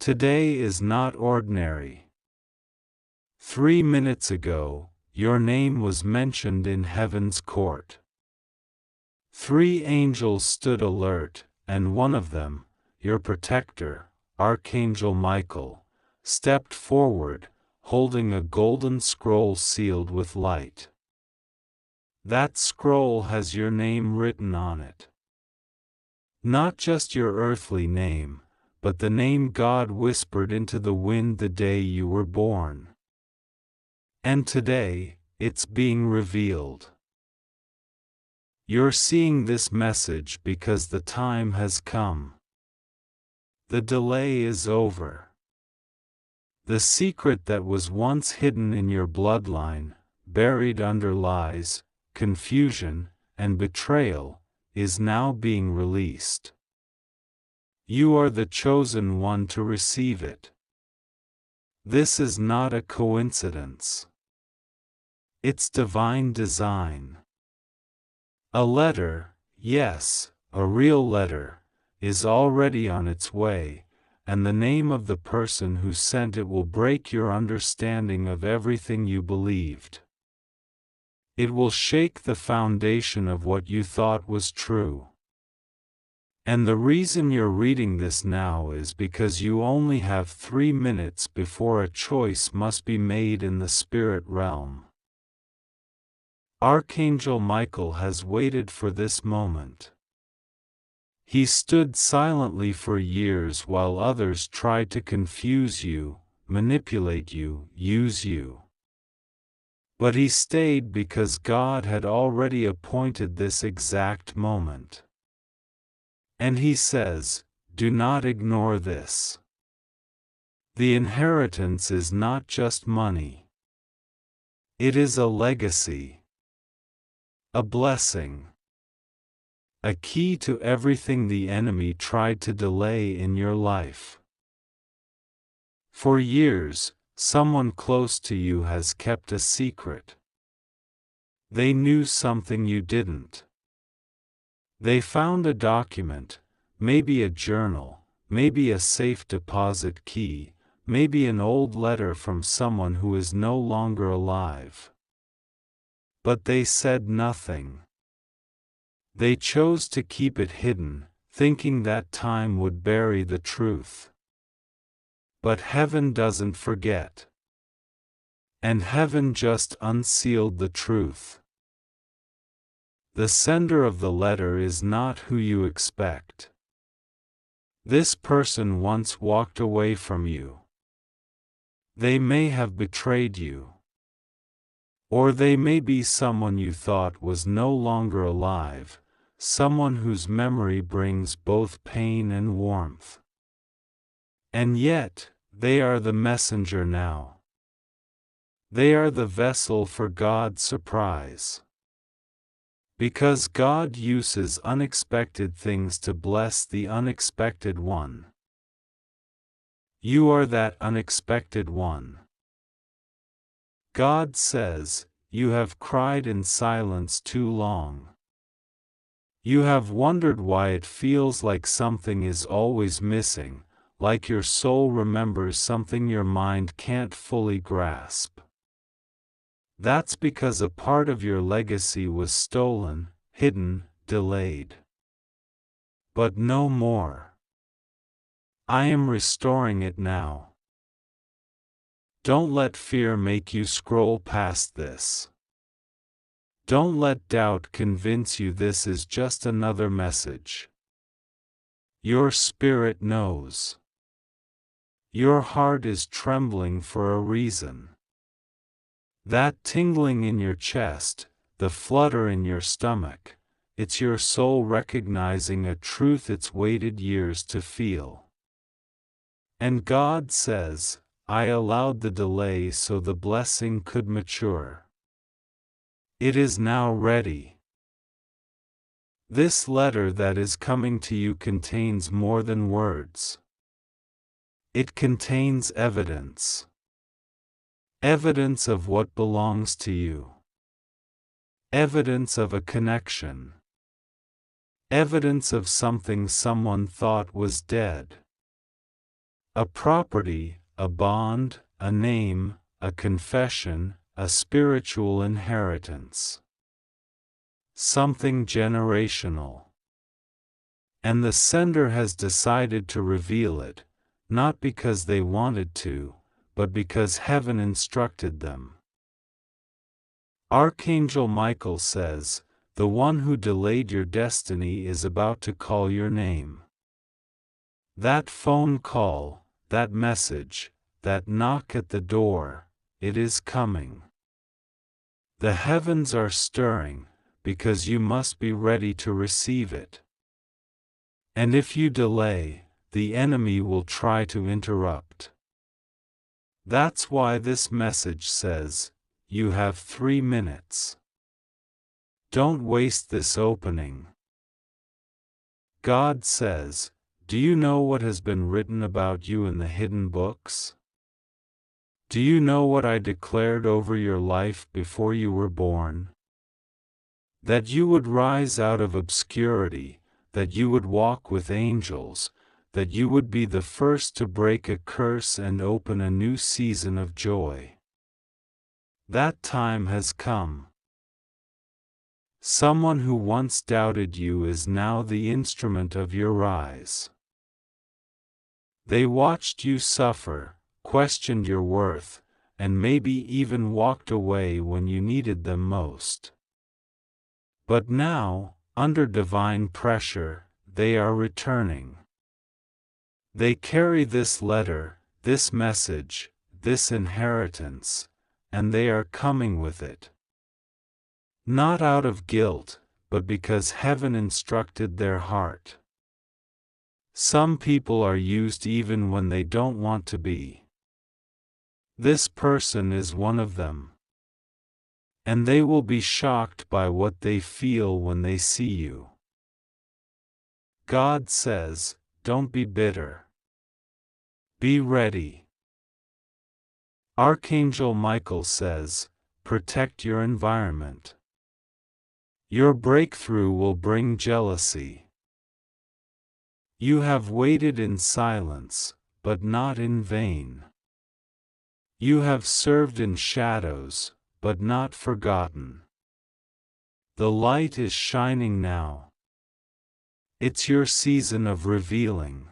Today is not ordinary. 3 minutes ago, your name was mentioned in heaven's court. 3 angels stood alert, and one of them, your protector, Archangel Michael, stepped forward, holding a golden scroll sealed with light. That scroll has your name written on it. Not just your earthly name, but the name God whispered into the wind the day you were born. And today, it's being revealed. You're seeing this message because the time has come. The delay is over. The secret that was once hidden in your bloodline, buried under lies, confusion, and betrayal, is now being released. You are the chosen one to receive it. This is not a coincidence. It's divine design. A letter, yes, a real letter, is already on its way, and the name of the person who sent it will break your understanding of everything you believed. It will shake the foundation of what you thought was true. And the reason you're reading this now is because you only have 3 minutes before a choice must be made in the spirit realm. Archangel Michael has waited for this moment. He stood silently for years while others tried to confuse you, manipulate you, use you. But he stayed because God had already appointed this exact moment. And he says, do not ignore this. The inheritance is not just money. It is a legacy. A blessing. A key to everything the enemy tried to delay in your life. For years, someone close to you has kept a secret. They knew something you didn't. They found a document, maybe a journal, maybe a safe deposit key, maybe an old letter from someone who is no longer alive. But they said nothing. They chose to keep it hidden, thinking that time would bury the truth. But heaven doesn't forget. And heaven just unsealed the truth. The sender of the letter is not who you expect. This person once walked away from you. They may have betrayed you. Or they may be someone you thought was no longer alive, someone whose memory brings both pain and warmth. And yet, they are the messenger now. They are the vessel for God's surprise. Because God uses unexpected things to bless the unexpected one. You are that unexpected one. God says, you have cried in silence too long. You have wondered why it feels like something is always missing, like your soul remembers something your mind can't fully grasp. That's because a part of your legacy was stolen, hidden, delayed. But no more. I am restoring it now. Don't let fear make you scroll past this. Don't let doubt convince you this is just another message. Your spirit knows. Your heart is trembling for a reason. That tingling in your chest, the flutter in your stomach, it's your soul recognizing a truth it's waited years to feel. And God says, I allowed the delay so the blessing could mature. It is now ready. This letter that is coming to you contains more than words. It contains evidence. Evidence of what belongs to you. Evidence of a connection. Evidence of something someone thought was dead. A property, a bond, a name, a confession, a spiritual inheritance. Something generational. And the sender has decided to reveal it, not because they wanted to, but because heaven instructed them. Archangel Michael says, "The one who delayed your destiny is about to call your name." That phone call, that message, that knock at the door, it is coming. The heavens are stirring, because you must be ready to receive it. And if you delay, the enemy will try to interrupt. That's why this message says, you have 3 minutes. Don't waste this opening. God says, do you know what has been written about you in the hidden books? Do you know what I declared over your life before you were born? That you would rise out of obscurity, that you would walk with angels, that you would be the first to break a curse and open a new season of joy. That time has come. Someone who once doubted you is now the instrument of your rise. They watched you suffer, questioned your worth, and maybe even walked away when you needed them most. But now, under divine pressure, they are returning. They carry this letter, this message, this inheritance, and they are coming with it. Not out of guilt, but because heaven instructed their heart. Some people are used even when they don't want to be. This person is one of them. And they will be shocked by what they feel when they see you. God says, don't be bitter. Be ready. Archangel Michael says, protect your environment. Your breakthrough will bring jealousy. You have waited in silence, but not in vain. You have served in shadows, but not forgotten. The light is shining now. It's your season of revealing.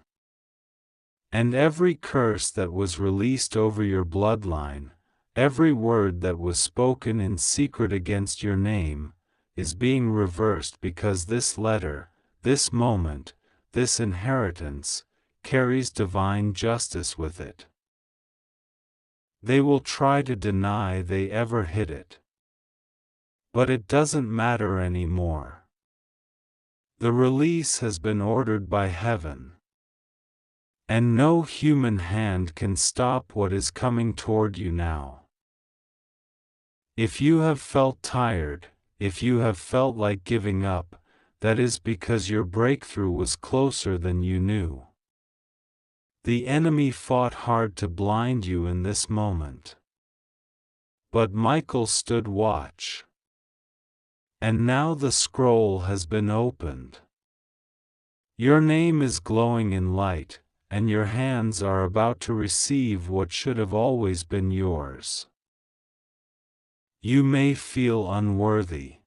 And every curse that was released over your bloodline, every word that was spoken in secret against your name, is being reversed because this letter, this moment, this inheritance, carries divine justice with it. They will try to deny they ever hid it. But it doesn't matter anymore. The release has been ordered by heaven. And no human hand can stop what is coming toward you now. If you have felt tired, if you have felt like giving up, that is because your breakthrough was closer than you knew. The enemy fought hard to blind you in this moment. But Michael stood watch. And now the scroll has been opened. Your name is glowing in light, and your hands are about to receive what should have always been yours. You may feel unworthy.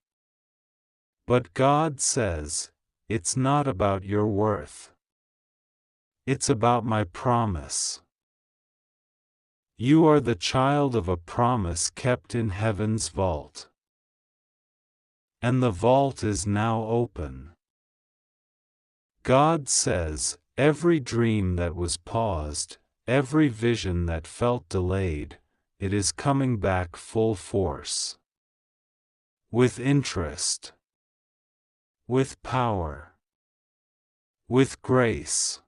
But God says, it's not about your worth. It's about my promise. You are the child of a promise kept in heaven's vault. And the vault is now open. God says, every dream that was paused, every vision that felt delayed, it is coming back full force. With interest. With power. With grace.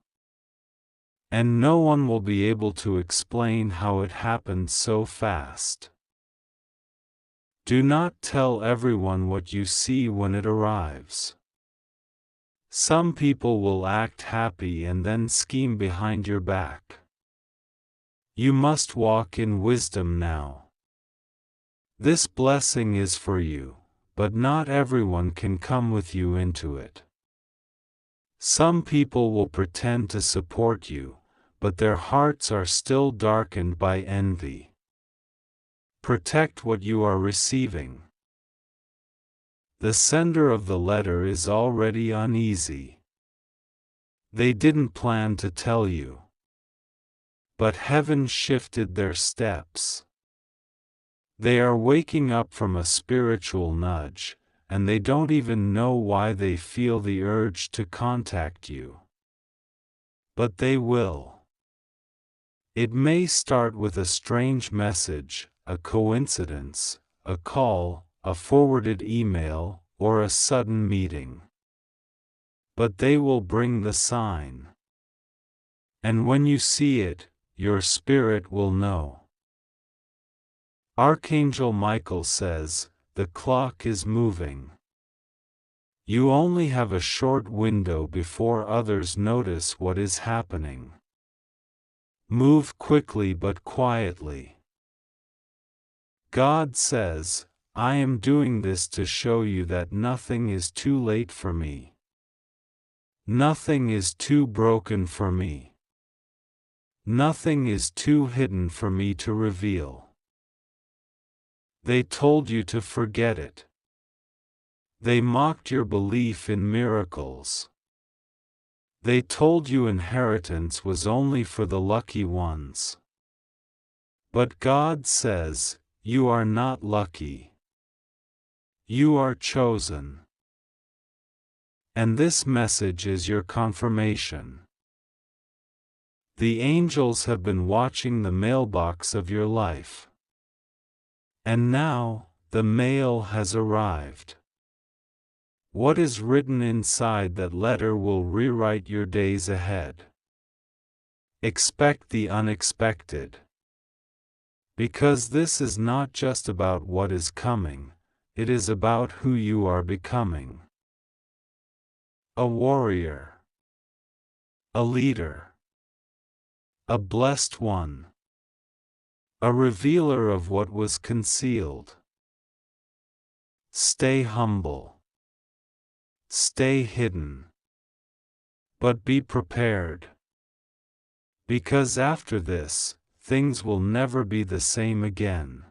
And no one will be able to explain how it happened so fast. Do not tell everyone what you see when it arrives. Some people will act happy and then scheme behind your back. You must walk in wisdom now. This blessing is for you, but not everyone can come with you into it. Some people will pretend to support you, but their hearts are still darkened by envy. Protect what you are receiving. The sender of the letter is already uneasy. They didn't plan to tell you. But heaven shifted their steps. They are waking up from a spiritual nudge, and they don't even know why they feel the urge to contact you. But they will. It may start with a strange message, a coincidence, a call, a forwarded email, or a sudden meeting. But they will bring the sign. And when you see it, your spirit will know. Archangel Michael says, the clock is moving. You only have a short window before others notice what is happening. Move quickly but quietly. God says, I am doing this to show you that nothing is too late for me. Nothing is too broken for me. Nothing is too hidden for me to reveal. They told you to forget it. They mocked your belief in miracles. They told you inheritance was only for the lucky ones. But God says, you are not lucky. You are chosen. And this message is your confirmation. The angels have been watching the mailbox of your life. And now, the mail has arrived. What is written inside that letter will rewrite your days ahead. Expect the unexpected. Because this is not just about what is coming, it is about who you are becoming. A warrior. A leader. A blessed one. A revealer of what was concealed. Stay humble. Stay hidden. But be prepared. Because after this, things will never be the same again.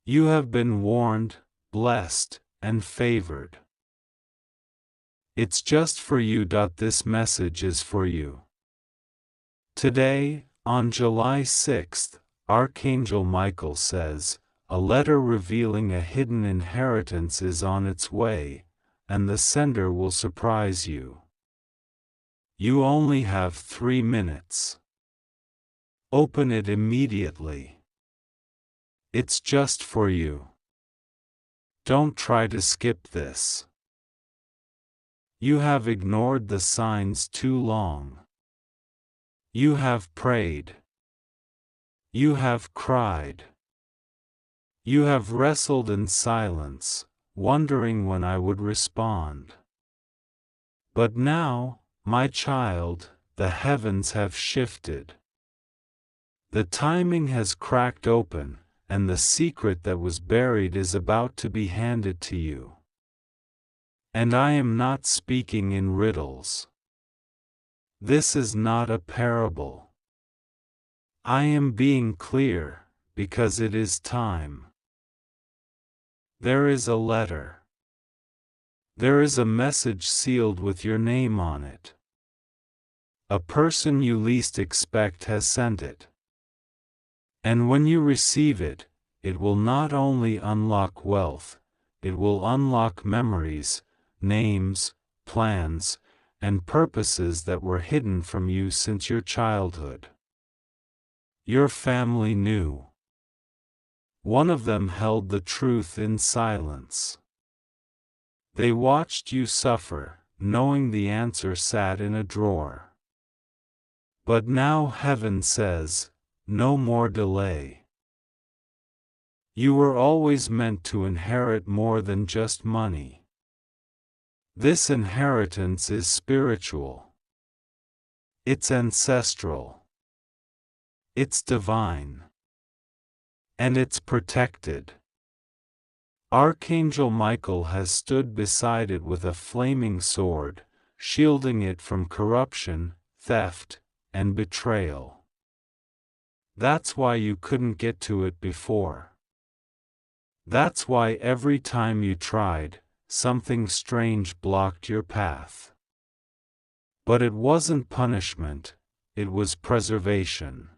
You have been warned, blessed, and favored. It's just for you. This message is for you. Today, on July 6th, Archangel Michael says, a letter revealing a hidden inheritance is on its way, and the sender will surprise you. You only have 3 minutes. Open it immediately. It's just for you. Don't try to skip this. You have ignored the signs too long. You have prayed. You have cried. You have wrestled in silence, wondering when I would respond. But now, my child, the heavens have shifted. The timing has cracked open, and the secret that was buried is about to be handed to you. And I am not speaking in riddles. This is not a parable. I am being clear, because it is time. There is a letter. There is a message sealed with your name on it. A person you least expect has sent it. And when you receive it, it will not only unlock wealth, it will unlock memories, names, plans, and purposes that were hidden from you since your childhood. Your family knew. One of them held the truth in silence. They watched you suffer, knowing the answer sat in a drawer. But now heaven says, no more delay. You were always meant to inherit more than just money. This inheritance is spiritual. It's ancestral. It's divine. And it's protected. Archangel Michael has stood beside it with a flaming sword, shielding it from corruption, theft, and betrayal. That's why you couldn't get to it before. That's why every time you tried, something strange blocked your path. But it wasn't punishment, it was preservation.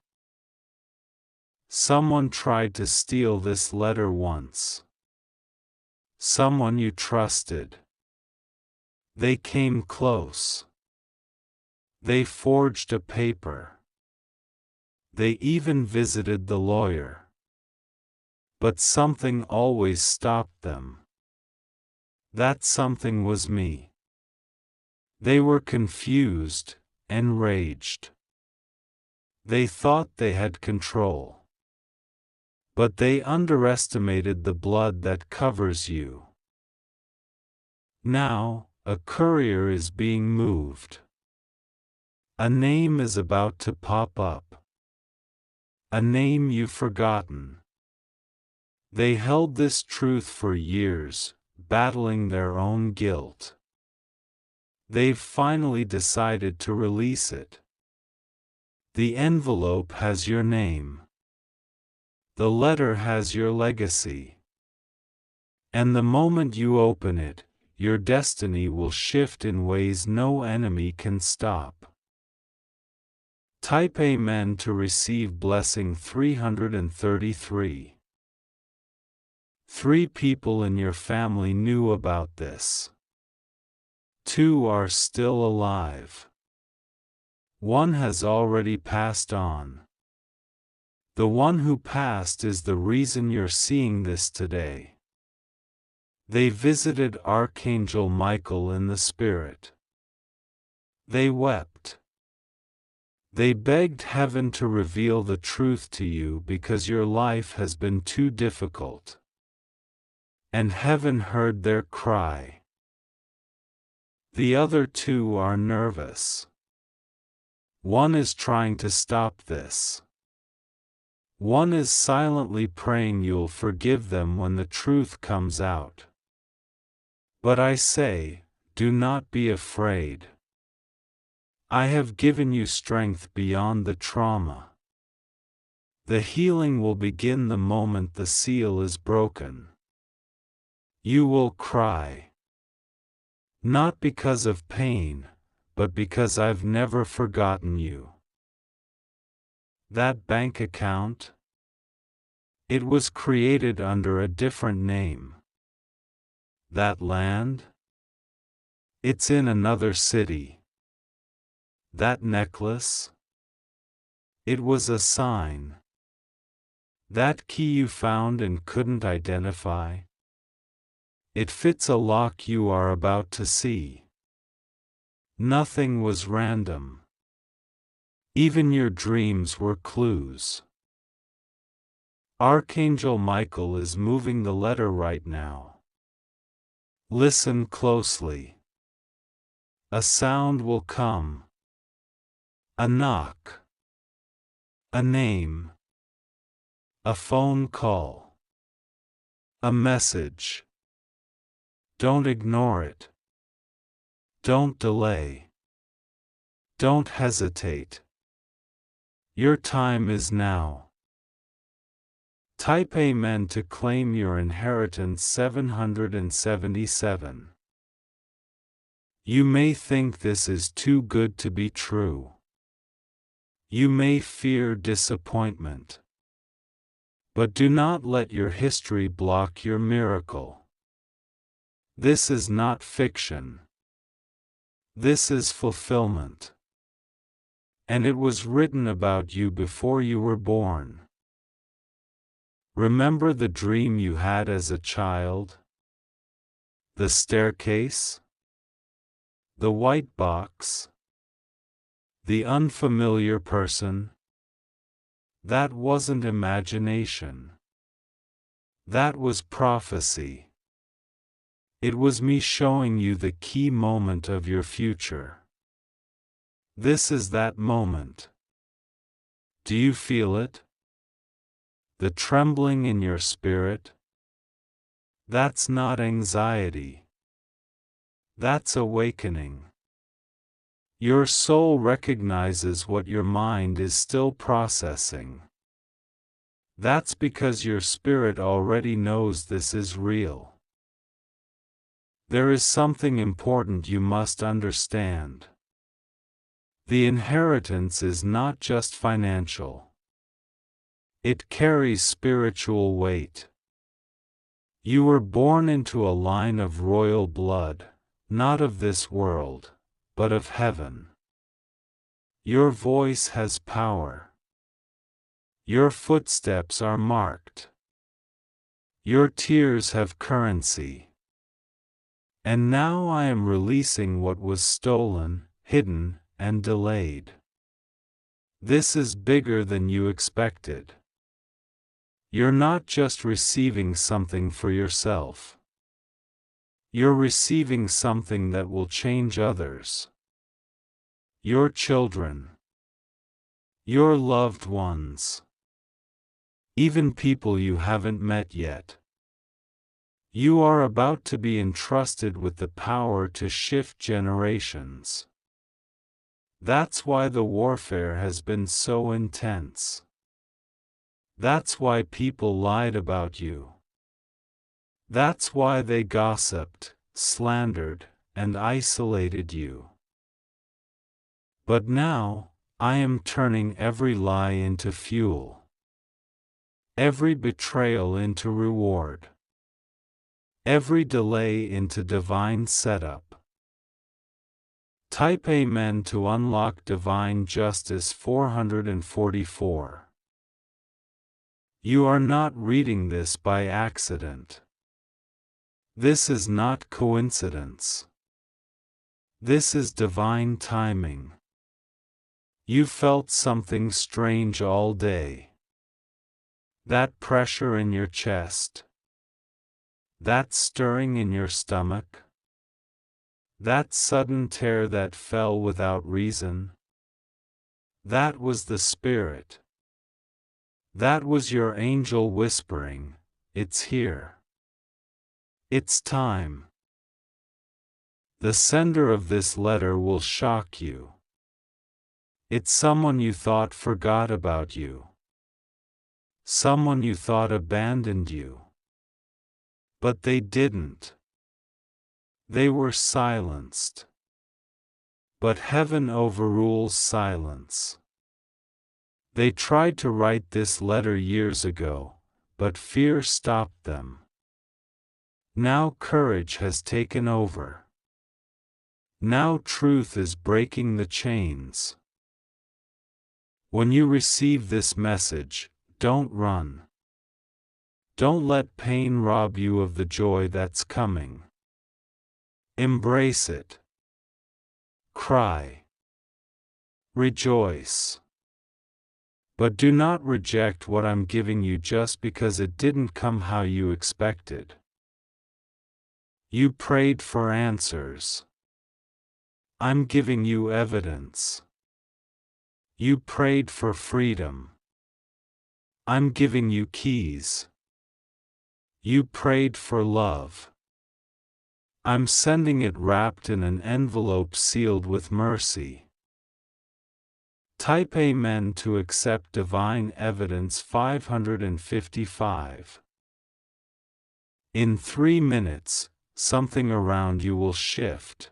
Someone tried to steal this letter once. Someone you trusted. They came close. They forged a paper. They even visited the lawyer. But something always stopped them. That something was me. They were confused, enraged. They thought they had control. But they underestimated the blood that covers you. Now, a courier is being moved. A name is about to pop up. A name you've forgotten. They held this truth for years, battling their own guilt. They've finally decided to release it. The envelope has your name. The letter has your legacy. And the moment you open it, your destiny will shift in ways no enemy can stop. Type Amen to receive blessing 333. 3 people in your family knew about this. 2 are still alive. 1 has already passed on. The one who passed is the reason you're seeing this today. They visited Archangel Michael in the spirit. They wept. They begged heaven to reveal the truth to you because your life has been too difficult. And heaven heard their cry. The other 2 are nervous. 1 is trying to stop this. 1 is silently praying you'll forgive them when the truth comes out. But I say, do not be afraid. I have given you strength beyond the trauma. The healing will begin the moment the seal is broken. You will cry. Not because of pain, but because I've never forgotten you. That bank account? It was created under a different name. That land? It's in another city. That necklace? It was a sign. That key you found and couldn't identify? It fits a lock you are about to see. Nothing was random. Even your dreams were clues. Archangel Michael is moving the letter right now. Listen closely. A sound will come. A knock. A name. A phone call. A message. Don't ignore it. Don't delay. Don't hesitate. Your time is now. Type Amen to claim your inheritance 777. You may think this is too good to be true. You may fear disappointment. But do not let your history block your miracle. This is not fiction. This is fulfillment. And it was written about you before you were born. Remember the dream you had as a child? The staircase? The white box? The unfamiliar person? That wasn't imagination. That was prophecy. It was me showing you the key moment of your future. This is that moment. Do you feel it? The trembling in your spirit? That's not anxiety. That's awakening. Your soul recognizes what your mind is still processing. That's because your spirit already knows this is real. There is something important you must understand. The inheritance is not just financial. It carries spiritual weight. You were born into a line of royal blood, not of this world, but of heaven. Your voice has power. Your footsteps are marked. Your tears have currency. And now I am releasing what was stolen, hidden, and delayed. This is bigger than you expected. You're not just receiving something for yourself. You're receiving something that will change others. Your children. Your loved ones. Even people you haven't met yet. You are about to be entrusted with the power to shift generations. That's why the warfare has been so intense. That's why people lied about you. That's why they gossiped, slandered, and isolated you. But now, I am turning every lie into fuel. Every betrayal into reward. Every delay into divine setup. Type Amen to unlock Divine Justice 444. You are not reading this by accident. This is not coincidence. This is divine timing. You felt something strange all day. That pressure in your chest. That stirring in your stomach. That sudden tear that fell without reason. That was the Spirit. That was your angel whispering, "It's here. It's time." The sender of this letter will shock you. It's someone you thought forgot about you. Someone you thought abandoned you. But they didn't. They were silenced. But heaven overrules silence. They tried to write this letter years ago, but fear stopped them. Now courage has taken over. Now truth is breaking the chains. When you receive this message, don't run. Don't let pain rob you of the joy that's coming. Embrace it. Cry. Rejoice. But do not reject what I'm giving you just because it didn't come how you expected. You prayed for answers. I'm giving you evidence. You prayed for freedom. I'm giving you keys. You prayed for love. I'm sending it wrapped in an envelope sealed with mercy. Type Amen to accept Divine Evidence 555. In 3 minutes, something around you will shift.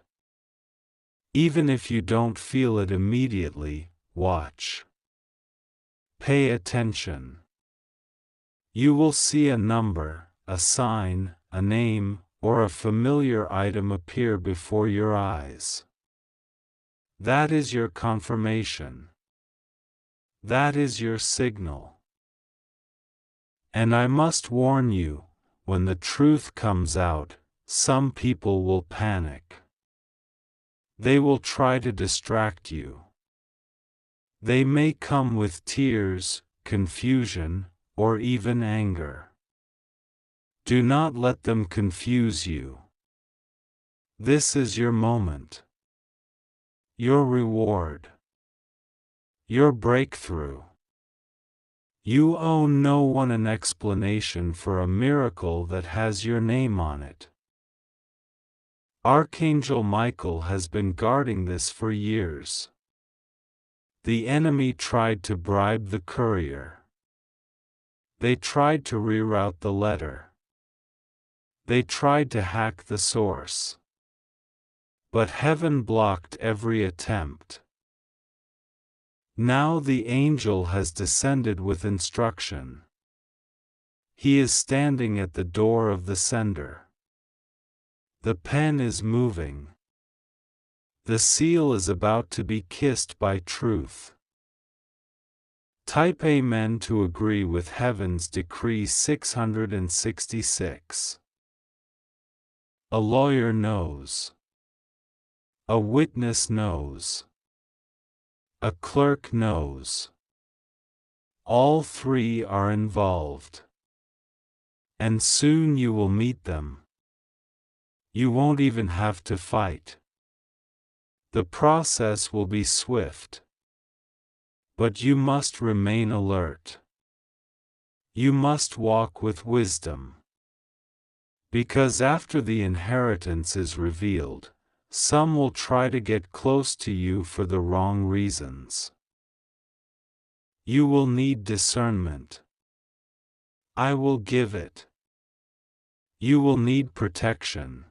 Even if you don't feel it immediately, watch. Pay attention. You will see a number, a sign, a name, or a familiar item appear before your eyes. That is your confirmation. That is your signal. And I must warn you, when the truth comes out, some people will panic. They will try to distract you. They may come with tears, confusion, or even anger. Do not let them confuse you. This is your moment. Your reward. Your breakthrough. You owe no one an explanation for a miracle that has your name on it. Archangel Michael has been guarding this for years. The enemy tried to bribe the courier. They tried to reroute the letter. They tried to hack the source. But heaven blocked every attempt. Now the angel has descended with instruction. He is standing at the door of the sender. The pen is moving. The seal is about to be kissed by truth. Type Amen to agree with Heaven's Decree 666. A lawyer knows. A witness knows. A clerk knows. All three are involved. And soon you will meet them. You won't even have to fight. The process will be swift. But you must remain alert. You must walk with wisdom. Because after the inheritance is revealed, some will try to get close to you for the wrong reasons. You will need discernment. I will give it. You will need protection.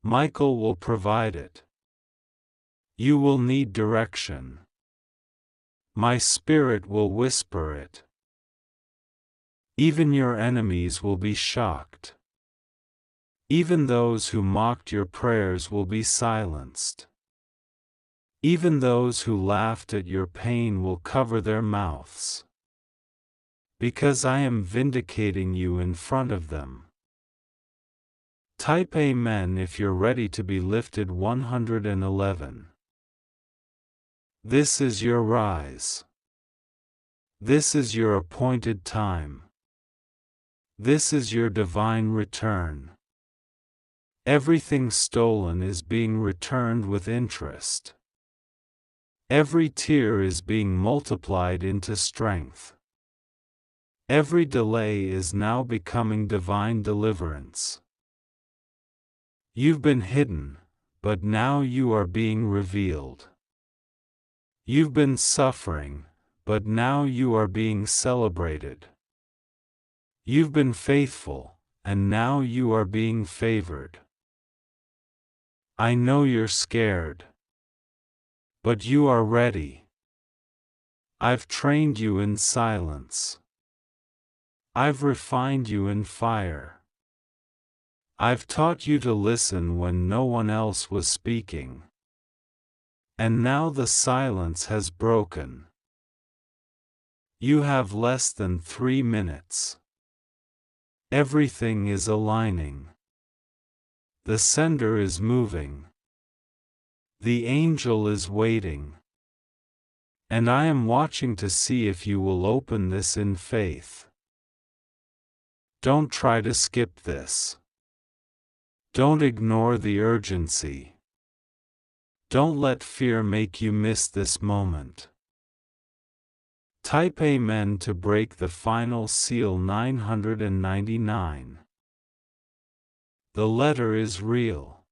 Michael will provide it. You will need direction. My spirit will whisper it. Even your enemies will be shocked. Even those who mocked your prayers will be silenced. Even those who laughed at your pain will cover their mouths. Because I am vindicating you in front of them. Type Amen if you're ready to be lifted. 111. This is your rise. This is your appointed time. This is your divine return. Everything stolen is being returned with interest. Every tear is being multiplied into strength. Every delay is now becoming divine deliverance. You've been hidden, but now you are being revealed. You've been suffering, but now you are being celebrated. You've been faithful, and now you are being favored. I know you're scared. But you are ready. I've trained you in silence. I've refined you in fire. I've taught you to listen when no one else was speaking. And now the silence has broken. You have less than 3 minutes. Everything is aligning. The sender is moving. The angel is waiting. And I am watching to see if you will open this in faith. Don't try to skip this. Don't ignore the urgency. Don't let fear make you miss this moment. Type Amen to break the final seal. 999. The letter is real.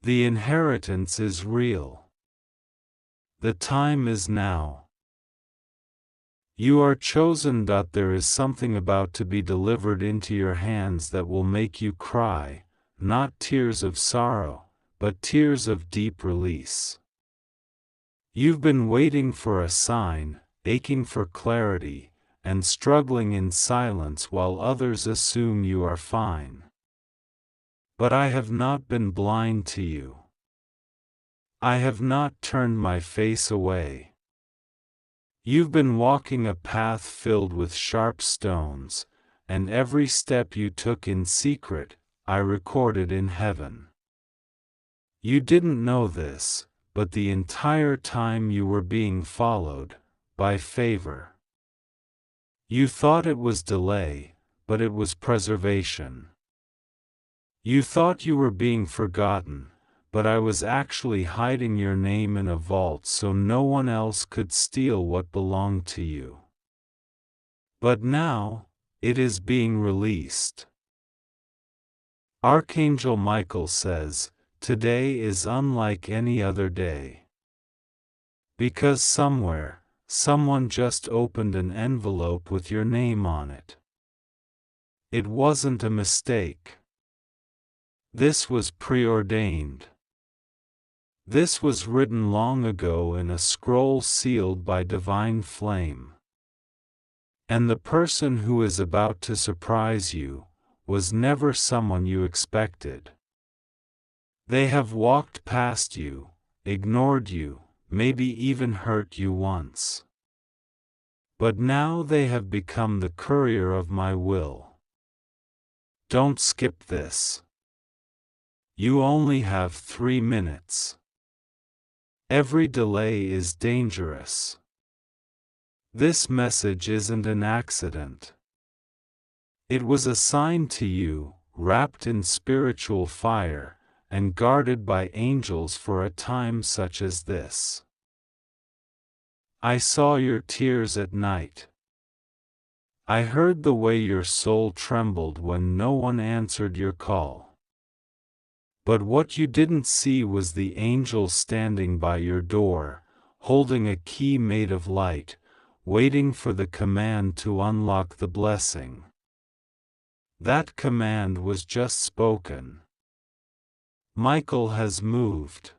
The inheritance is real. The time is now. You are chosen. There is something about to be delivered into your hands that will make you cry, not tears of sorrow, but tears of deep release. You've been waiting for a sign, aching for clarity, and struggling in silence while others assume you are fine. But I have not been blind to you. I have not turned my face away. You've been walking a path filled with sharp stones, and every step you took in secret, I recorded in heaven. You didn't know this, but the entire time you were being followed, by favor. You thought it was delay, but it was preservation. You thought you were being forgotten, but I was actually hiding your name in a vault so no one else could steal what belonged to you. But now, it is being released. Archangel Michael says, today is unlike any other day. Because somewhere, someone just opened an envelope with your name on it. It wasn't a mistake. This was preordained. This was written long ago in a scroll sealed by divine flame. And the person who is about to surprise you was never someone you expected. They have walked past you, ignored you, maybe even hurt you once. But now they have become the courier of my will. Don't skip this. You only have 3 minutes. Every delay is dangerous. This message isn't an accident. It was assigned to you, wrapped in spiritual fire, and guarded by angels for a time such as this. I saw your tears at night. I heard the way your soul trembled when no one answered your call. But what you didn't see was the angel standing by your door, holding a key made of light, waiting for the command to unlock the blessing. That command was just spoken. Michael has moved.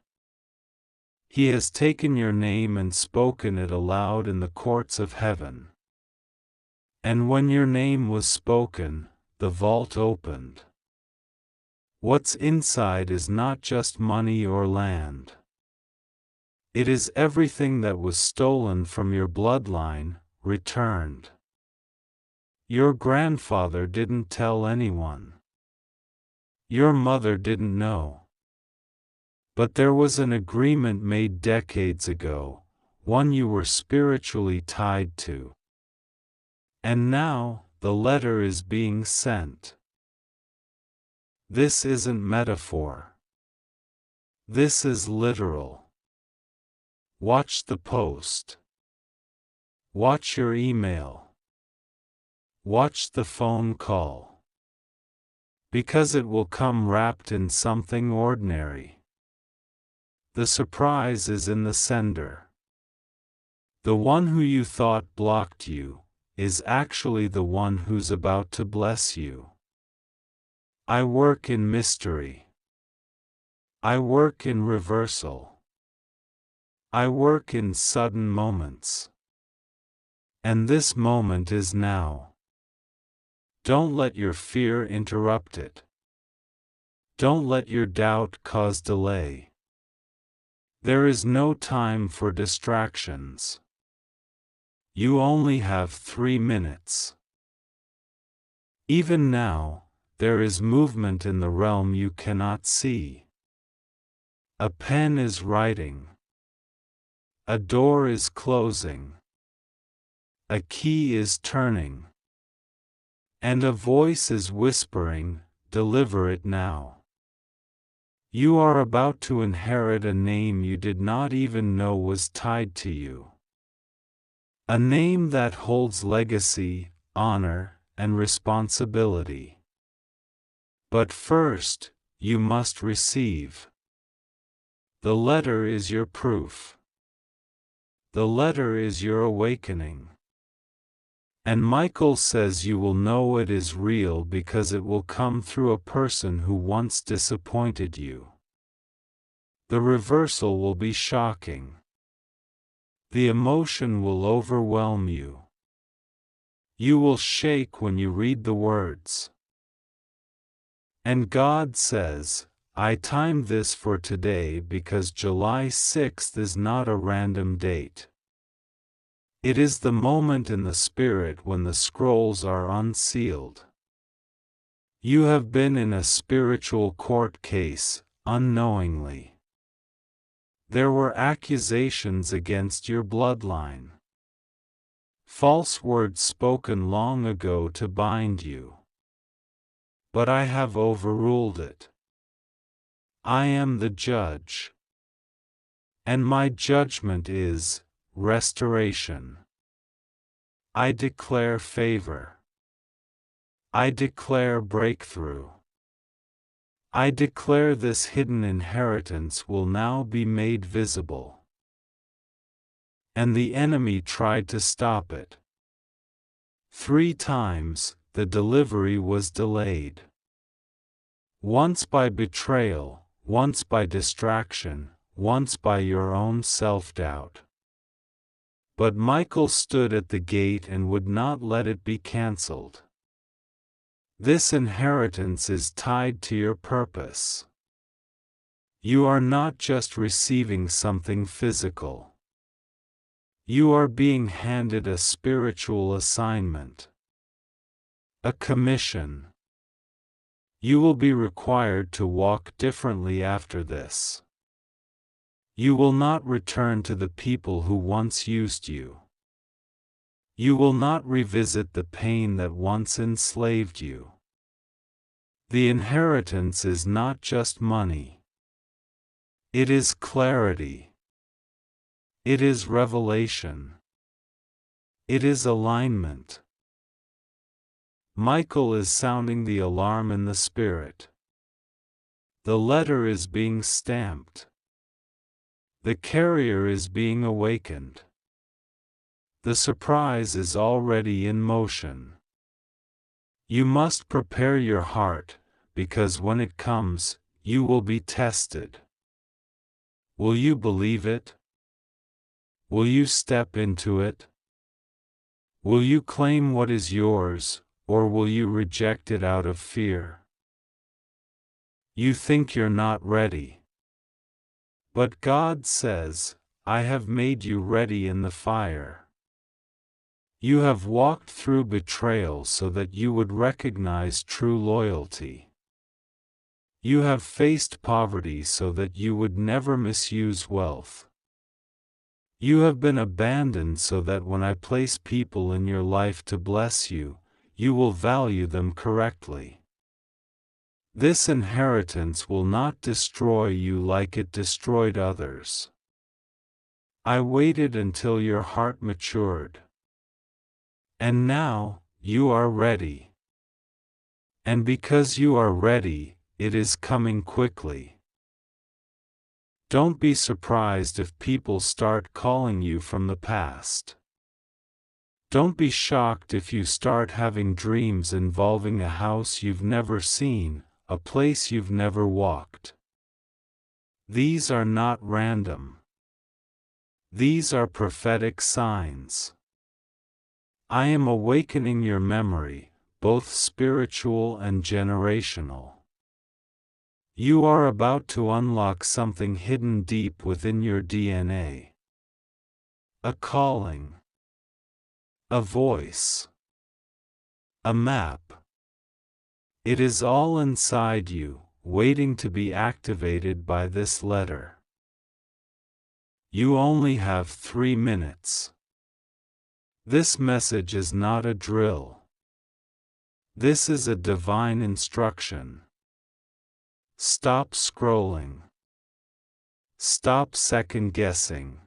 He has taken your name and spoken it aloud in the courts of heaven. And when your name was spoken, the vault opened. What's inside is not just money or land. It is everything that was stolen from your bloodline, returned. Your grandfather didn't tell anyone. Your mother didn't know. But there was an agreement made decades ago, one you were spiritually tied to. And now, the letter is being sent. This isn't metaphor. This is literal. Watch the post. Watch your email. Watch the phone call. Because it will come wrapped in something ordinary. The surprise is in the sender. The one who you thought blocked you is actually the one who's about to bless you. I work in mystery. I work in reversal. I work in sudden moments. And this moment is now. Don't let your fear interrupt it. Don't let your doubt cause delay. There is no time for distractions. You only have 3 minutes. Even now, there is movement in the realm you cannot see. A pen is writing. A door is closing. A key is turning. And a voice is whispering, deliver it now. You are about to inherit a name you did not even know was tied to you. A name that holds legacy, honor, and responsibility. But first, you must receive. The letter is your proof. The letter is your awakening. And Michael says you will know it is real because it will come through a person who once disappointed you. The reversal will be shocking. The emotion will overwhelm you. You will shake when you read the words. And God says, I timed this for today because July 6th is not a random date. It is the moment in the spirit when the scrolls are unsealed. You have been in a spiritual court case, unknowingly. There were accusations against your bloodline. False words spoken long ago to bind you. But I have overruled it. I am the judge. And my judgment is restoration. I declare favor. I declare breakthrough. I declare this hidden inheritance will now be made visible. And the enemy tried to stop it. 3 times, the delivery was delayed. Once by betrayal, once by distraction, once by your own self-doubt. But Michael stood at the gate and would not let it be cancelled. This inheritance is tied to your purpose. You are not just receiving something physical. You are being handed a spiritual assignment. A commission. You will be required to walk differently after this. You will not return to the people who once used you. You will not revisit the pain that once enslaved you. The inheritance is not just money. It is clarity. It is revelation. It is alignment. Michael is sounding the alarm in the spirit. The letter is being stamped. The carrier is being awakened. The surprise is already in motion. You must prepare your heart, because when it comes, you will be tested. Will you believe it? Will you step into it? Will you claim what is yours, or will you reject it out of fear? You think you're not ready. But God says, I have made you ready in the fire. You have walked through betrayal so that you would recognize true loyalty. You have faced poverty so that you would never misuse wealth. You have been abandoned so that when I place people in your life to bless you, you will value them correctly. This inheritance will not destroy you like it destroyed others. I waited until your heart matured. And now, you are ready. And because you are ready, it is coming quickly. Don't be surprised if people start calling you from the past. Don't be shocked if you start having dreams involving a house you've never seen, a place you've never walked. These are not random. These are prophetic signs. I am awakening your memory, both spiritual and generational. You are about to unlock something hidden deep within your DNA. A calling. A voice. A map. It is all inside you, waiting to be activated by this letter. You only have 3 minutes. This message is not a drill. This is a divine instruction. Stop scrolling. Stop second-guessing.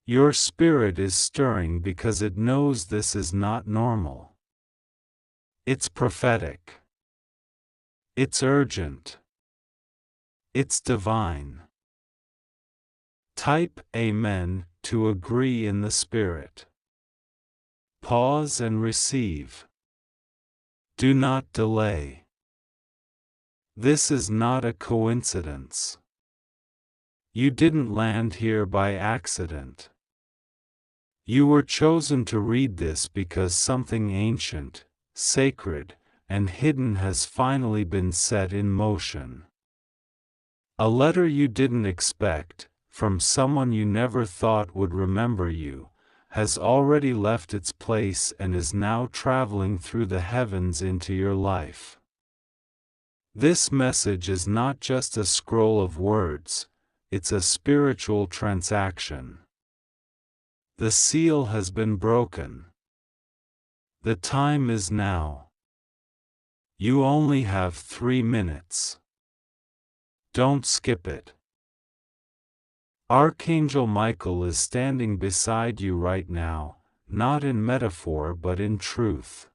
Your spirit is stirring because it knows this is not normal. It's prophetic. It's urgent. It's divine. Type Amen to agree in the Spirit. Pause and receive. Do not delay. This is not a coincidence. You didn't land here by accident. You were chosen to read this because something ancient, sacred, and hidden has finally been set in motion. A letter you didn't expect, from someone you never thought would remember you, has already left its place and is now traveling through the heavens into your life. This message is not just a scroll of words, it's a spiritual transaction. The seal has been broken. The time is now. You only have 3 minutes. Don't skip it. Archangel Michael is standing beside you right now, not in metaphor but in truth.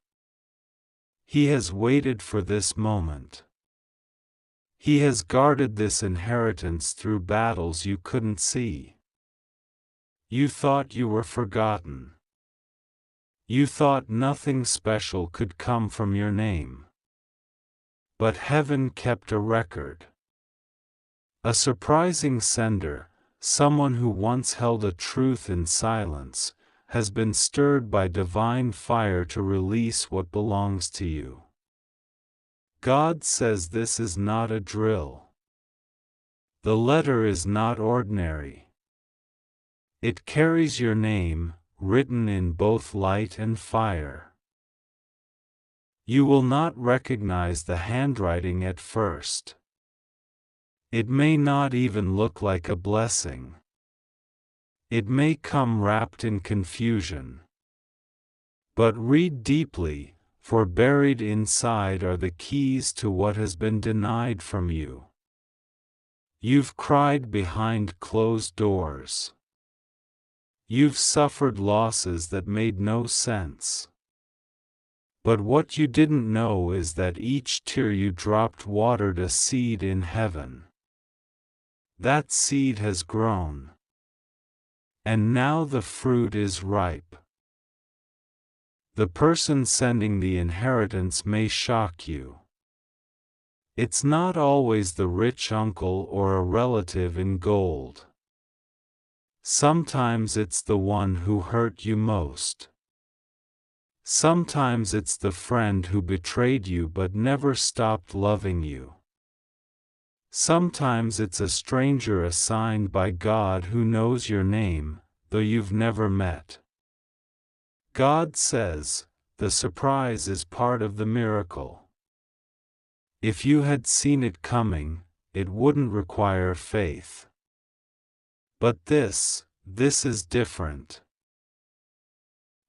He has waited for this moment. He has guarded this inheritance through battles you couldn't see. You thought you were forgotten. You thought nothing special could come from your name. But heaven kept a record. A surprising sender, someone who once held a truth in silence, has been stirred by divine fire to release what belongs to you. God says this is not a drill. The letter is not ordinary. It carries your name, written in both light and fire. You will not recognize the handwriting at first. It may not even look like a blessing. It may come wrapped in confusion. But read deeply, for buried inside are the keys to what has been denied from you. You've cried behind closed doors. You've suffered losses that made no sense. But what you didn't know is that each tear you dropped watered a seed in heaven. That seed has grown. And now the fruit is ripe. The person sending the inheritance may shock you. It's not always the rich uncle or a relative in gold. Sometimes it's the one who hurt you most. Sometimes it's the friend who betrayed you but never stopped loving you. Sometimes it's a stranger assigned by God who knows your name, though you've never met. God says, the surprise is part of the miracle. If you had seen it coming, it wouldn't require faith. But this is different.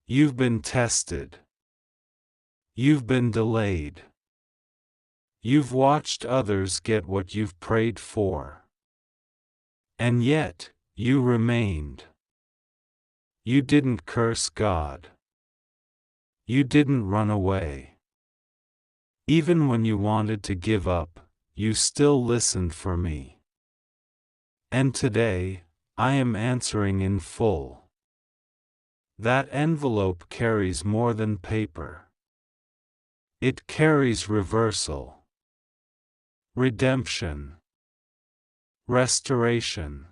You've been tested. You've been delayed. You've watched others get what you've prayed for. And yet, you remained. You didn't curse God. You didn't run away. Even when you wanted to give up, you still listened for me. And today, I am answering in full. That envelope carries more than paper. It carries reversal. Redemption. Restoration.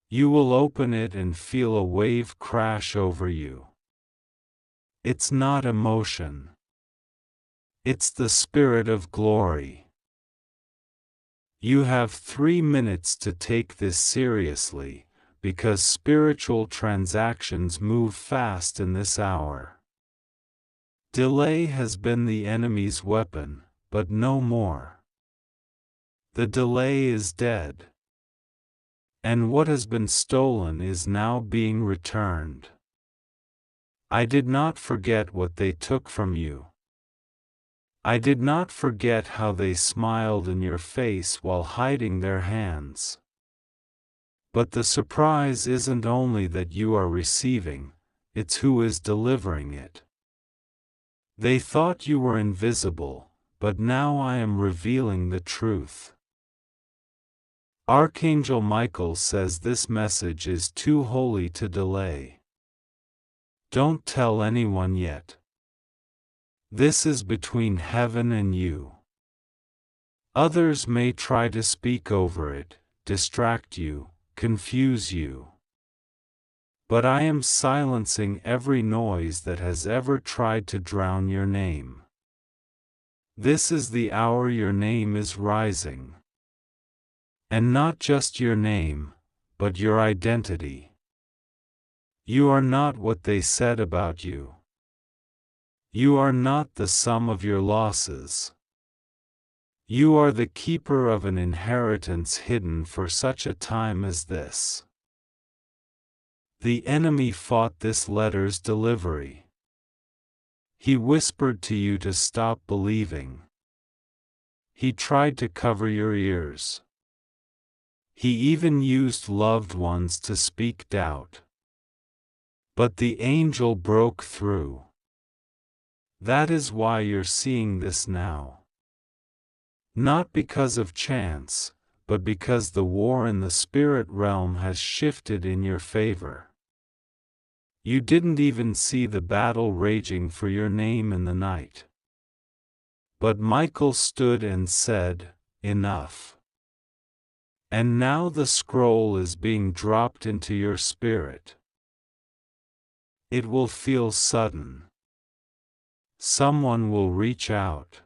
You will open it and feel a wave crash over you. It's not emotion. It's the Spirit of glory. You have 3 minutes to take this seriously, because spiritual transactions move fast in this hour. Delay has been the enemy's weapon, but no more. The delay is dead. And what has been stolen is now being returned. I did not forget what they took from you. I did not forget how they smiled in your face while hiding their hands. But the surprise isn't only that you are receiving, it's who is delivering it. They thought you were invisible, but now I am revealing the truth. Archangel Michael says this message is too holy to delay. Don't tell anyone yet. This is between heaven and you. Others may try to speak over it, distract you, confuse you. But I am silencing every noise that has ever tried to drown your name. This is the hour your name is rising. And not just your name, but your identity. You are not what they said about you. You are not the sum of your losses. You are the keeper of an inheritance hidden for such a time as this. The enemy fought this letter's delivery. He whispered to you to stop believing. He tried to cover your ears. He even used loved ones to speak doubt. But the angel broke through. That is why you're seeing this now. Not because of chance, but because the war in the spirit realm has shifted in your favor. You didn't even see the battle raging for your name in the night. But Michael stood and said, "Enough." And now the scroll is being dropped into your spirit. It will feel sudden. Someone will reach out.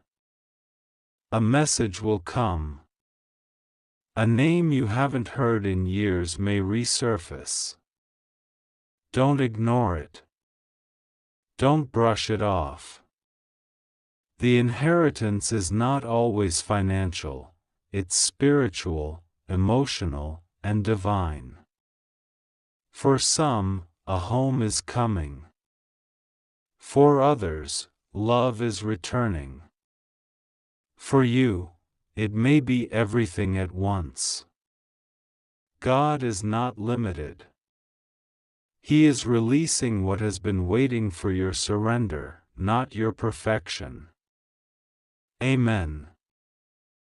A message will come. A name you haven't heard in years may resurface. Don't ignore it. Don't brush it off. The inheritance is not always financial, it's spiritual, emotional, and divine. For some, a home is coming. For others, love is returning. For you, it may be everything at once. God is not limited. He is releasing what has been waiting for your surrender, not your perfection. Amen.